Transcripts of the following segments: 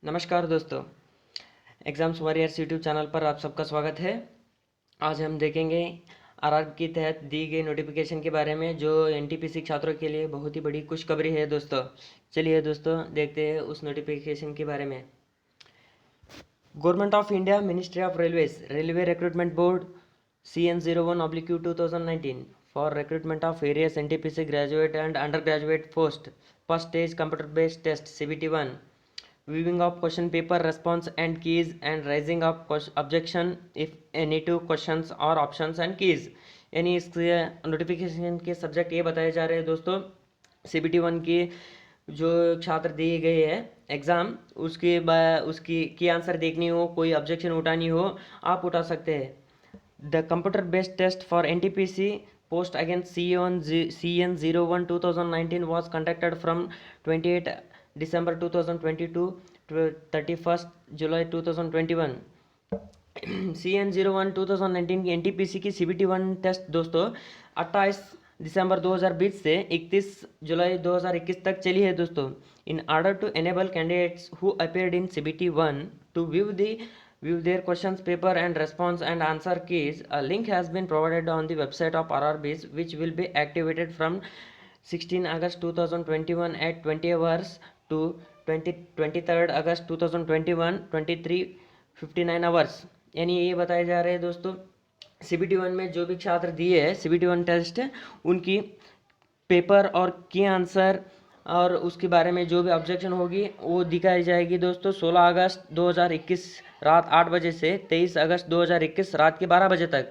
नमस्कार दोस्तों। Exams warriors YouTube channel पर आप सबका स्वागत है। आज हम देखेंगे आरआर के तहत दी गई नोटिफिकेशन के बारे में, जो एनटीपीसी छात्रों के लिए बहुत ही बड़ी खुशखबरी है दोस्तों। चलिए दोस्तों देखते हैं उस नोटिफिकेशन के बारे में। Government of India, ministry of railways, railway recruitment board CN01/Q 2019 for recruitment of various NTPC graduate and undergraduate post. First stage computer based test CBT1. Viewing of question paper response and keys and raising of objection if any to questions or options and keys. यानी इस notification के subject ये बताए जा रहे हैं दोस्तों। CBT1 की जो छात्र दिए गए है एग्ज़ाम, उसकी की आंसर देखनी हो, कोई ऑब्जेक्शन उठानी हो, आप उठा सकते हैं। The computer based test for NTPC post against CN01/2019 was conducted from 28 December 2022 to 31st July 2021। CN01/2019 की NTPC की CBT1 टेस्ट दोस्तों 28 दिसंबर 2020 से 31 जुलाई 2021 तक चली है दोस्तों। In order to enable candidates who appeared in CBT1 to view their questions paper and response and answer keys, a link has been provided on the website of RRBs, which will be activated from 16 August 2021 at 20 hours to 23rd August 2021 23:59 hours। यानी ये बताए जा रहे हैं दोस्तों, CBT1 में जो भी छात्र दिए हैं CBT1 टेस्ट, उनकी पेपर और की आंसर और उसके बारे में जो भी ऑब्जेक्शन होगी वो दिखाई जाएगी दोस्तों 16 अगस्त 2021 रात 8 बजे से 23 अगस्त 2021 रात के 12 बजे तक।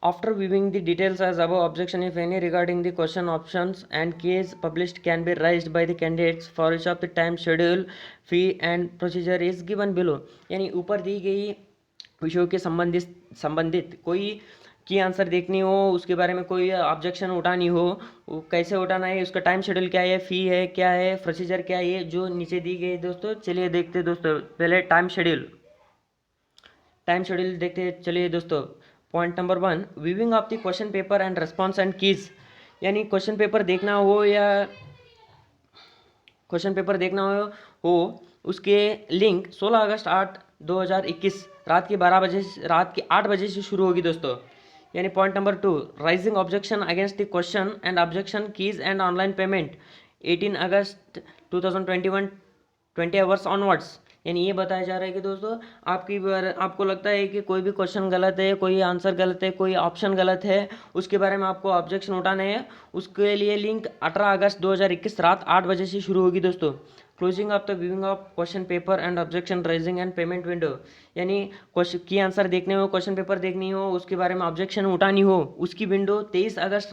After viewing the details as above, objection if any regarding the question options and case published can be raised by the candidates for each of the time schedule, fee and procedure is given below। यानी ऊपर दी गई विषयों के संबंधित कोई की answer देखनी हो, उसके बारे में कोई ऑब्जेक्शन उठानी हो, वो कैसे उठाना है, उसका टाइम शेड्यूल क्या है, फ़ी है क्या है, प्रोसीजर क्या है, ये जो नीचे दी गई दोस्तों। चलिए देखते हैं दोस्तों, पहले टाइम शेड्यूल देखते चलिए दोस्तों। Point number 1, viewing of the question paper and response and keys. यानी क्वेश्चन पेपर देखना हो हो उसके लिंक 16 अगस्त 2021 रात के 8 बजे से शुरू होगी दोस्तों। यानी point number 2, rising objection against the question and objection keys and online payment 18 August 2021 20 hours onwards. यानी ये बताया जा रहा है कि दोस्तों आपको लगता है कि कोई भी क्वेश्चन गलत है, कोई आंसर गलत है, कोई ऑप्शन गलत है, उसके बारे में आपको ऑब्जेक्शन उठाने हैं, उसके लिए लिंक 18 अगस्त 2021 रात 8 बजे से शुरू होगी दोस्तों। Closing of the viewing of question paper and objection rising and payment window. यानी क्वेश्चन की आंसर देखने हो, क्वेश्चन पेपर देखनी हो, उसके बारे में ऑब्जेक्शन उठानी हो, उसकी विंडो 23 अगस्त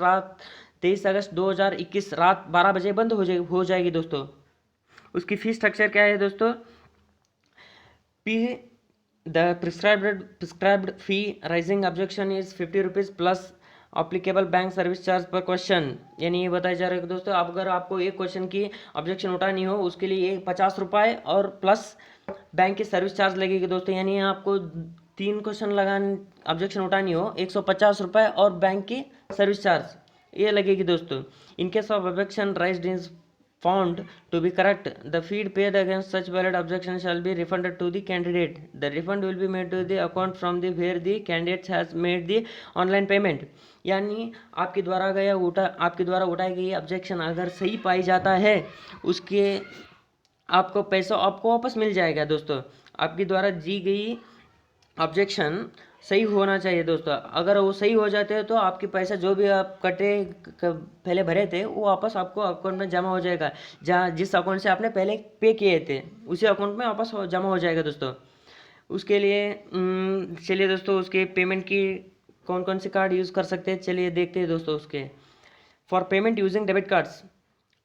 2021 रात 12 बजे बंद हो जाएगी दोस्तों। उसकी फीस स्ट्रक्चर क्या है दोस्तों? The prescribed fee raising objection is 50 rupees plus applicable bank service charge per question। यानी ये बताया जा रहा है कि दोस्तों, अगर आपको एक क्वेश्चन की ऑब्जेक्शन उठानी हो, उसके लिए 50 रुपये और प्लस बैंक की सर्विस चार्ज लगेगी दोस्तों। यानी आपको 3 क्वेश्चन ऑब्जेक्शन उठानी हो, 150 रुपये और बैंक की सर्विस चार्ज ये लगेगी दोस्तों। In case of objection राइज्ड is found to be correct, the fee paid against such valid objection shall be refunded to the candidate। The refund will be made to the account from the where the candidate has made the online payment। यानी आपके द्वारा उठाई गई objection अगर सही पाई जाता है, उसके आपको पैसा आपको वापस मिल जाएगा दोस्तों। आपके द्वारा दी गई ऑब्जेक्शन सही होना चाहिए दोस्तों। अगर वो सही हो जाते हैं तो आपके पैसा जो भी आप पहले भरे थे वो वापस आपको अकाउंट में जमा हो जाएगा। जिस अकाउंट से आपने पहले पे किए थे उसी अकाउंट में वापस जमा हो जाएगा दोस्तों। उसके लिए चलिए दोस्तों, उसके पेमेंट की कौन कौन से कार्ड यूज़ कर सकते हैं, चलिए देखते हैं दोस्तों। उसके for payment using debit cards,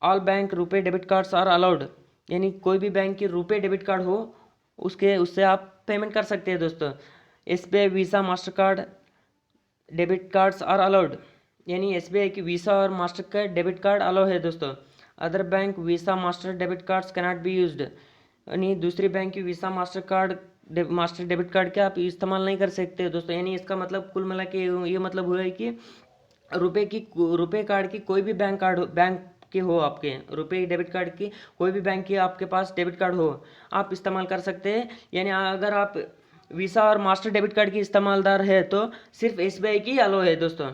all bank रुपए डेबिट कार्ड्स आर अलाउड। यानी कोई भी बैंक की रुपए डेबिट कार्ड हो उससे आप पेमेंट कर सकते हैं दोस्तों। SBI visa master card debit cards are allowed. यानी SBI की वीज़ा और master card debit card allow है दोस्तों। Other bank visa master debit cards cannot be used. यानी दूसरी बैंक की वीज़ा मास्टर डेबिट कार्ड के आप इस्तेमाल नहीं कर सकते दोस्तों। यानी इसका मतलब कुल मिला के ये मतलब हुआ है कि रुपए कार्ड की कोई भी बैंक की हो, आपके रुपए डेबिट कार्ड की, कोई भी बैंक की आपके पास डेबिट कार्ड हो, आप इस्तेमाल कर सकते हैं। यानी अगर आप वीज़ा और मास्टर डेबिट कार्ड की इस्तेमालदार है तो सिर्फ SBI की अलो है दोस्तों।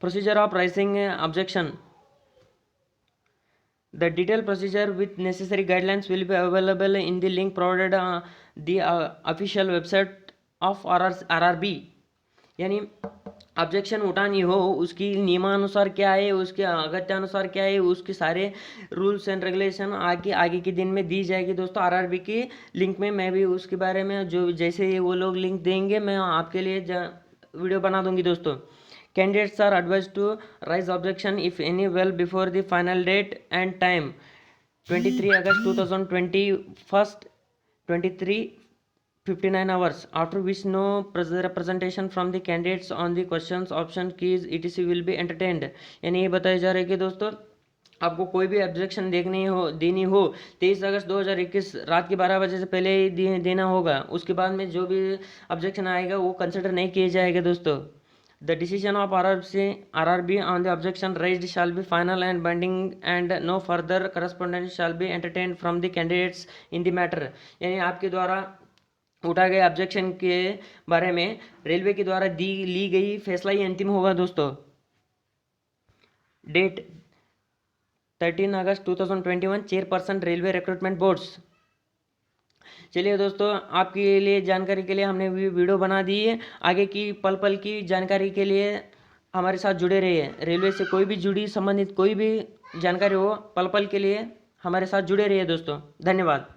Procedure of rising objection, the detailed procedure with necessary guidelines will be available in the link provided the official website of RRB। यानी ऑब्जेक्शन उठानी हो उसकी नियमानुसार क्या है, उसके अगत्यानुसार क्या है, उसके सारे रूल्स एंड रेगुलेशन आगे आगे के दिन में दी जाएगी दोस्तों RRB की लिंक में। मैं भी उसके बारे में जो जैसे वो लोग लिंक देंगे मैं आपके लिए वीडियो बना दूंगी दोस्तों। Candidates are advised to raise objection if any well before the final date and time 23 August 2020 first 23:59 hours, after which no representation from the candidates on the questions option keys etc will be entertained। यानी ये बताया जा रहा है कि दोस्तों आपको कोई भी ऑब्जेक्शन देनी हो 23 अगस्त 2021 रात के 12 बजे से पहले ही देना होगा। उसके बाद में जो भी ऑब्जेक्शन आएगा वो कंसिडर नहीं किया जाएगा दोस्तों। The decision of RRB on the objection raised shall be final and binding and no further correspondence shall be entertained from the candidates in the matter। यानी आपके द्वारा उठाए गए ऑब्जेक्शन के बारे में रेलवे के द्वारा ली गई फैसला ही अंतिम होगा दोस्तों। डेट 13 अगस्त 2021, चेयरपर्सन रेलवे रिक्रूटमेंट बोर्ड्स। चलिए दोस्तों आपके लिए जानकारी के लिए हमने वीडियो बना दी है। आगे की पल पल की जानकारी के लिए हमारे साथ जुड़े रहिए। रेलवे से कोई भी जुड़ी संबंधित कोई भी जानकारी हो पल पल के लिए हमारे साथ जुड़े रहिए दोस्तों। धन्यवाद।